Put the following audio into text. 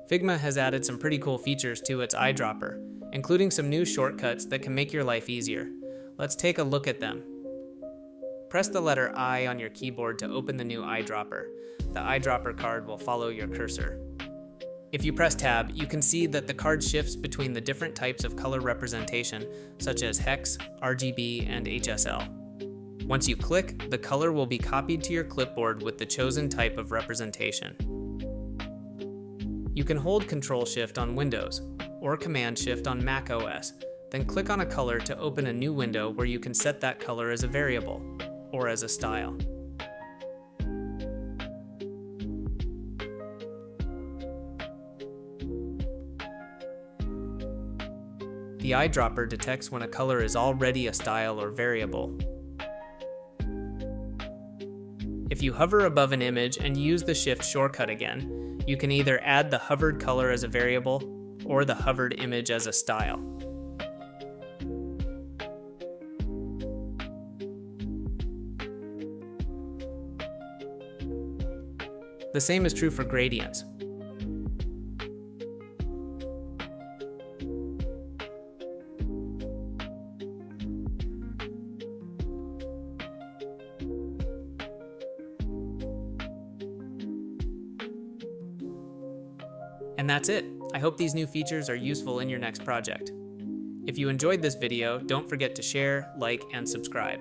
Figma has added some pretty cool features to its eyedropper, including some new shortcuts that can make your life easier. Let's take a look at them. Press the letter I on your keyboard to open the new eyedropper. The eyedropper card will follow your cursor. If you press Tab, you can see that the card shifts between the different types of color representation, such as hex, RGB, and HSL. Once you click, the color will be copied to your clipboard with the chosen type of representation. You can hold Control-Shift on Windows, or Command-Shift on Mac OS, then click on a color to open a new window where you can set that color as a variable, or as a style. The eyedropper detects when a color is already a style or variable. If you hover above an image and use the Shift shortcut again, you can either add the hovered color as a variable or the hovered image as a style. The same is true for gradients. And that's it. I hope these new features are useful in your next project. If you enjoyed this video, don't forget to share, like, and subscribe.